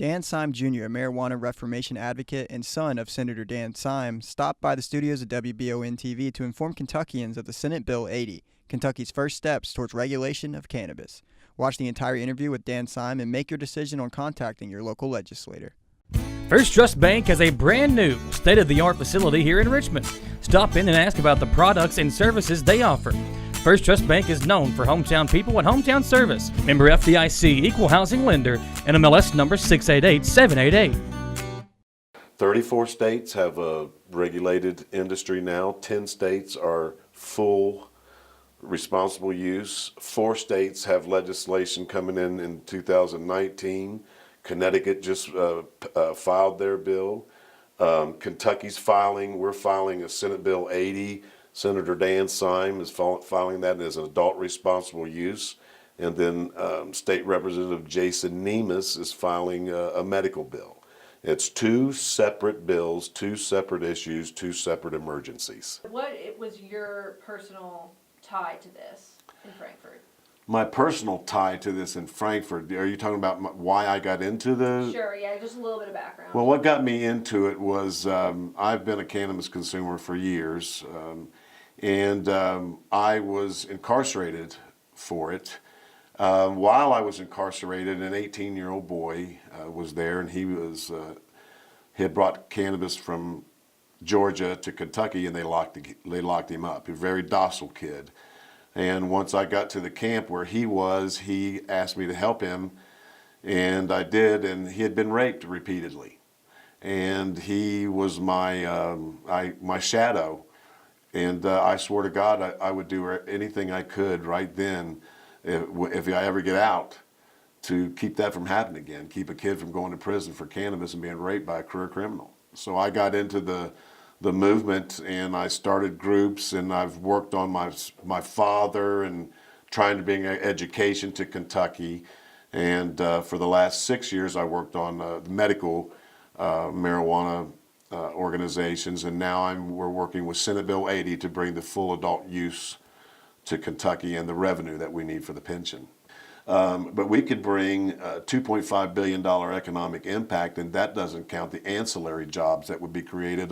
Dan Seum Jr., a marijuana reformation advocate and son of Senator Dan Seum, stopped by the studios of WBON-TV to inform Kentuckians of the Senate Bill 80, Kentucky's first steps towards regulation of cannabis. Watch the entire interview with Dan Seum and make your decision on contacting your local legislator. First Trust Bank has a brand new, state-of-the-art facility here in Richmond. Stop in and ask about the products and services they offer. First Trust Bank is known for hometown people and hometown service. Member FDIC, equal housing lender, and MLS number 688-788. 34 states have a regulated industry now. 10 states are full responsible use. 4 states have legislation coming in 2019. Connecticut just filed their bill. Kentucky's filing. We're filing a Senate Bill 80. Senator Dan Seum is filing that as an adult responsible use. And then State Representative Jason Nemes is filing a medical bill. It's 2 separate bills, 2 separate issues, 2 separate emergencies. What was your personal tie to this in Frankfurt? My personal tie to this in Frankfurt, are you talking about why I got into the... Sure, yeah, just a little bit of background. Well, what got me into it was I've been a cannabis consumer for years, and I was incarcerated for it. While I was incarcerated, an 18-year-old boy was there, and he had brought cannabis from Georgia to Kentucky, and they locked him up. A very docile kid. And once I got to the camp where he was, he asked me to help him, and I did, and he had been raped repeatedly. And he was my shadow, and I swore to God I would do anything I could right then, if I ever get out, to keep that from happening again, keep a kid from going to prison for cannabis and being raped by a career criminal. So I got into the movement, and I started groups, and I've worked on my father and trying to bring education to Kentucky. And for the last 6 years, I worked on medical marijuana organizations, and now we're working with Senate Bill 80 to bring the full adult use to Kentucky and the revenue that we need for the pension. But we could bring $2.5 billion economic impact, and that doesn't count the ancillary jobs that would be created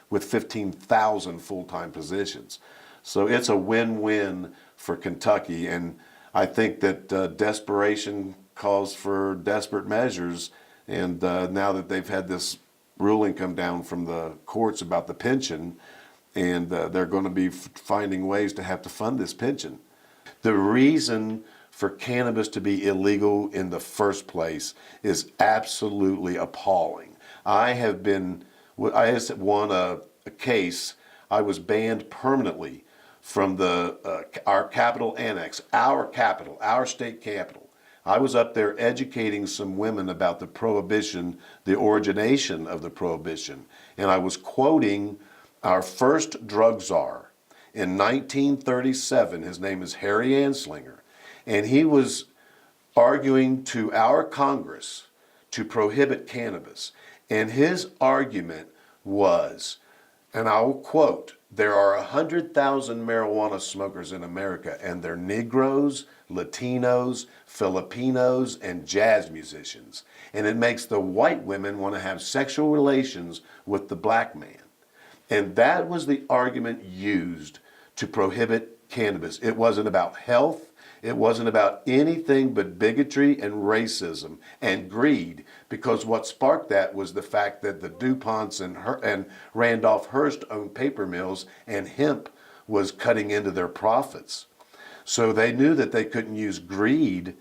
with 15,000 full-time positions. So it's a win-win for Kentucky, and I think that desperation calls for desperate measures, and now that they've had this ruling come down from the courts about the pension, and they're going to be finding ways to have to fund this pension. The reason for cannabis to be illegal in the first place is absolutely appalling. I just won a case. I was banned permanently from our capital annex, our capital, our state capital. I was up there educating some women about the prohibition, the origination of the prohibition, and I was quoting our first drug czar in 1937. His name is Harry Anslinger. And he was arguing to our Congress to prohibit cannabis. And his argument was, and I'll quote, "There are 100,000 marijuana smokers in America, and they're Negroes, Latinos, Filipinos, and jazz musicians. And it makes the white women want to have sexual relations with the black man." And that was the argument used to prohibit cannabis. It wasn't about health. It wasn't about anything but bigotry and racism and greed, because what sparked that was the fact that the DuPonts and Randolph Hearst owned paper mills, and hemp was cutting into their profits. So they knew that they couldn't use greed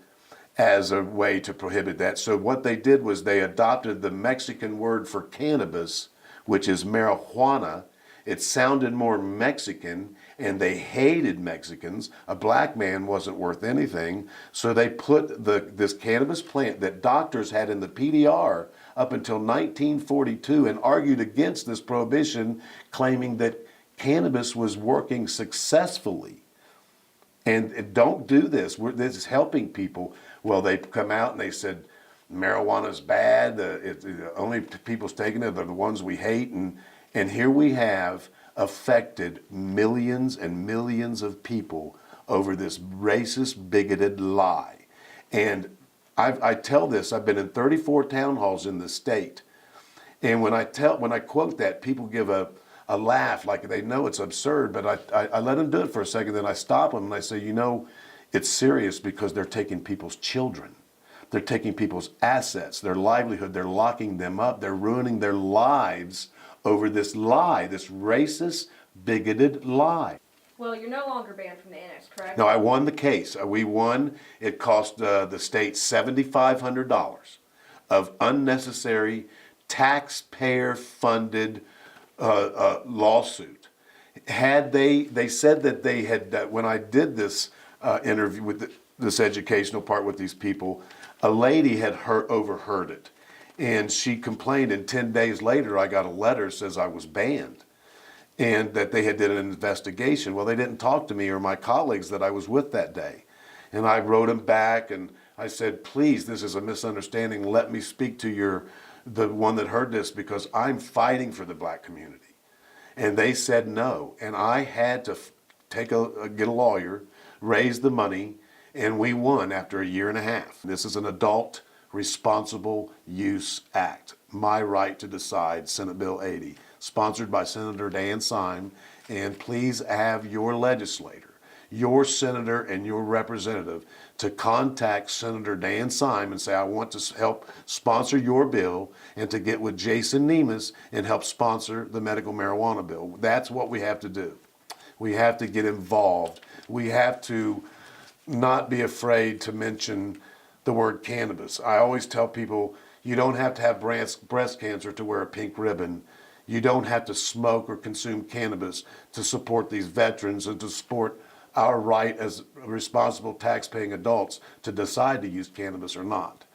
as a way to prohibit that. So what they did was they adopted the Mexican word for cannabis, which is marijuana. It sounded more Mexican, and they hated Mexicans. A black man wasn't worth anything. So they put this cannabis plant that doctors had in the PDR up until 1942 and argued against this prohibition, claiming that cannabis was working successfully. And don't do this. This is helping people. Well, they come out and they said, marijuana's bad. The only people taking it are the ones we hate. And here we have affected millions and millions of people over this racist, bigoted lie. And I tell this, I've been in 34 town halls in the state. And when I quote that, people give a laugh, like they know it's absurd, but I let them do it for a second, then I stop them and I say, you know, it's serious because they're taking people's children. They're taking people's assets, their livelihood, they're locking them up, they're ruining their lives over this lie, this racist, bigoted lie. Well, you're no longer banned from the annex, correct? No, I won the case. We won. It cost the state $7,500 of unnecessary taxpayer-funded lawsuit. Had they said that they had, that when I did this interview with this educational part with these people, a lady had overheard it. And she complained, and 10 days later I got a letter that says I was banned and that they had did an investigation. Well, they didn't talk to me or my colleagues that I was with that day. And I wrote them back and I said, please, this is a misunderstanding. Let me speak to the one that heard this because I'm fighting for the black community. And they said no. And I had to get a lawyer, raise the money, and we won after a year and a half. This is an adult responsible use act. My Right to Decide, Senate Bill 80, sponsored by Senator Dan Syme. And please have your legislator, your senator and your representative to contact Senator Dan Syme and say, I want to help sponsor your bill, and to get with Jason Nemes and help sponsor the medical marijuana bill. That's what we have to do. We have to get involved. We have to not be afraid to mention the word cannabis. I always tell people, you don't have to have breast cancer to wear a pink ribbon. You don't have to smoke or consume cannabis to support these veterans and to support our right as responsible tax-paying adults to decide to use cannabis or not.